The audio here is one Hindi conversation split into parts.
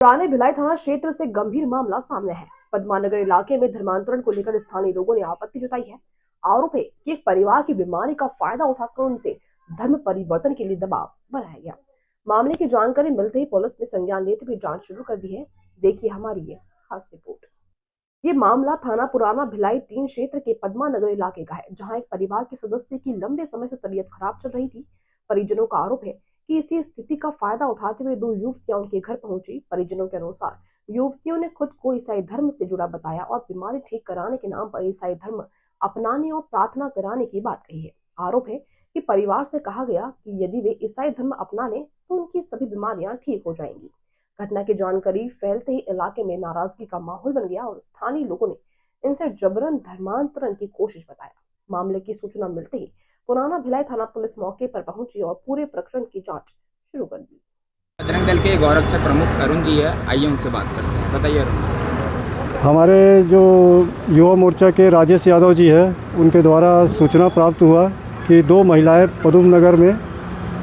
पुराने भिलाई थाना क्षेत्र से गंभीर मामला सामने है। पद्मानगर इलाके में धर्मांतरण को लेकर स्थानीय लोगों ने आपत्ति जताई है। आरोप है कि एक परिवार की बीमारी का फायदा उठाकर उनसे धर्म परिवर्तन के लिए दबाव बनाया गया। मामले की जानकारी मिलते ही पुलिस ने संज्ञान लेते हुए जांच शुरू कर दी है। देखिए हमारी ये खास रिपोर्ट। ये मामला थाना पुराना भिलाई 3 क्षेत्र के पद्मानगर इलाके का है, जहां एक परिवार के सदस्य की लंबे समय से तबीयत खराब चल रही थी। परिजनों का आरोप है कि इसी स्थिति का फायदा उठाते हुए 2 युवतियां उनके घर पहुंची। परिजनों के अनुसार युवतियों ने खुद को ईसाई धर्म से जुड़ा बताया और बीमारी ठीक कराने के नाम पर ईसाई धर्म अपनाने और प्रार्थना कराने की बात कही है। आरोप है कि परिवार से कहा गया कि यदि वे ईसाई धर्म अपना लें तो उनकी सभी बीमारियां ठीक हो जाएंगी। घटना की जानकारी फैलते ही इलाके में नाराजगी का माहौल बन गया और स्थानीय लोगों ने इनसे जबरन धर्मांतरण की कोशिश बताया। मामले की सूचना मिलते ही पुराना भिलाई थाना पुलिस मौके पर पहुंची और पूरे प्रकरण की जांच शुरू कर दी। बजरंग दल के गौरक्षक प्रमुख अरुण जी है, आइए उनसे बात करते हैं। बताइए अरुण। हमारे जो युवा मोर्चा के राजेश यादव जी है, उनके द्वारा सूचना प्राप्त हुआ कि 2 महिलाएं पदम नगर में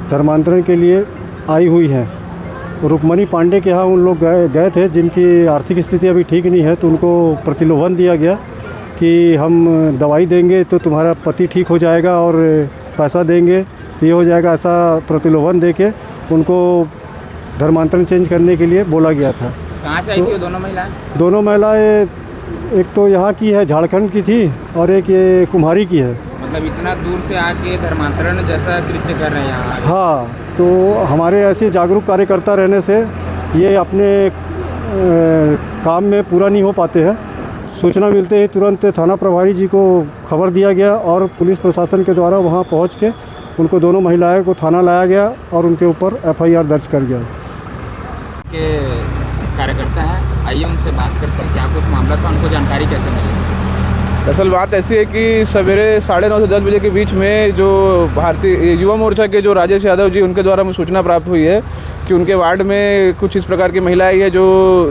धर्मांतरण के लिए आई हुई हैं। रुक्मणी पांडे के यहाँ उन लोग गए थे, जिनकी आर्थिक स्थिति अभी ठीक नहीं है, तो उनको प्रतिलोभन दिया गया कि हम दवाई देंगे तो तुम्हारा पति ठीक हो जाएगा और पैसा देंगे तो ये हो जाएगा। ऐसा प्रतिलोभन देके उनको धर्मांतरण चेंज करने के लिए बोला गया था। कहाँ से आई थी वो दोनों महिलाएं? दोनों महिलाएं एक तो यहाँ की है, झारखंड की थी, और एक ये कुम्हारी की है। मतलब इतना दूर से आके धर्मांतरण जैसा कृत्य कर रहे हैं यहाँ? हाँ, तो हमारे ऐसे जागरूक कार्यकर्ता रहने से ये अपने काम में पूरा नहीं हो पाते हैं। सूचना मिलते ही तुरंत थाना प्रभारी जी को खबर दिया गया और पुलिस प्रशासन के द्वारा वहां पहुंच के उनको दोनों महिलाएं को थाना लाया गया और उनके ऊपर FIR दर्ज कर गया। के कार्यकर्ता हैं, आइए उनसे बात करते हैं। क्या कुछ मामला था, उनको जानकारी कैसे मिली? दरअसल बात ऐसी है कि सवेरे 9:30 से 10 बजे के बीच में जो भारतीय युवा मोर्चा के जो राजेश यादव जी, उनके द्वारा हमें सूचना प्राप्त हुई है कि उनके वार्ड में कुछ इस प्रकार की महिलाएं हैं जो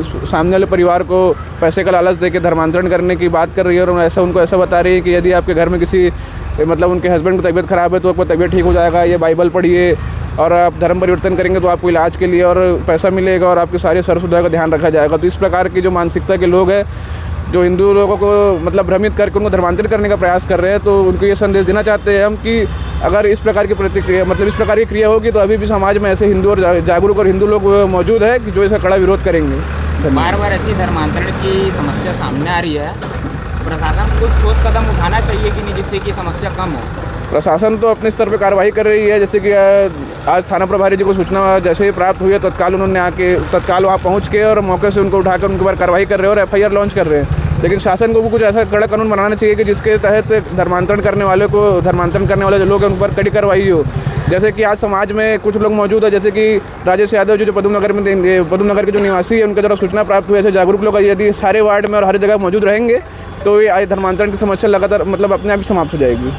सामने वाले परिवार को पैसे का लालच देकर धर्मांतरण करने की बात कर रही है और उनको ऐसा बता रही है कि यदि आपके घर में किसी मतलब उनके हस्बैंड की तबीयत ख़राब है तो आपको तबीयत ठीक हो जाएगा, ये बाइबल पढ़िए और आप धर्म परिवर्तन करेंगे तो आपको इलाज के लिए और पैसा मिलेगा और आपकी सारी सर्व सुविधा का ध्यान रखा जाएगा। तो इस प्रकार की जो मानसिकता के लोग हैं जो हिंदू लोगों को मतलब भ्रमित करके उनको धर्मांतरित करने का प्रयास कर रहे हैं, तो उनको ये संदेश देना चाहते हैं हम कि अगर इस प्रकार की प्रतिक्रिया मतलब इस प्रकार की क्रिया होगी तो अभी भी समाज में ऐसे हिंदू और जागरूक और हिंदू लोग मौजूद है कि जो इसका कड़ा विरोध करेंगे। बार बार ऐसी धर्मांतरण की समस्या सामने आ रही है, प्रशासन कुछ ठोस कदम उठाना चाहिए कि नहीं, जिससे कि समस्या कम हो? प्रशासन तो अपने स्तर पर कार्रवाई कर रही है। जैसे कि आज थाना प्रभारी जी को सूचना जैसे ही प्राप्त हुई है तत्काल उन्होंने आके तत्काल वहाँ पहुँच के और मौके से उनको उठाकर उनके ऊपर कार्रवाई कर रहे हैं और FIR लॉन्च कर रहे हैं। लेकिन शासन को भी कुछ ऐसा कड़ा कानून बनाना चाहिए कि जिसके तहत धर्मांतरण करने वाले जो लोग हैं उन पर कड़ी कार्रवाई हो। जैसे कि आज समाज में कुछ लोग मौजूद है, जैसे कि राजेश यादव जी जो पदम नगर के जो निवासी है, उनके द्वारा सूचना प्राप्त हुई ऐसे जागरूक लोग यदि सारे वार्ड में और हर जगह मौजूद रहेंगे तो ये धर्मांतरण की समस्या लगातार मतलब अपने आप ही समाप्त हो जाएगी।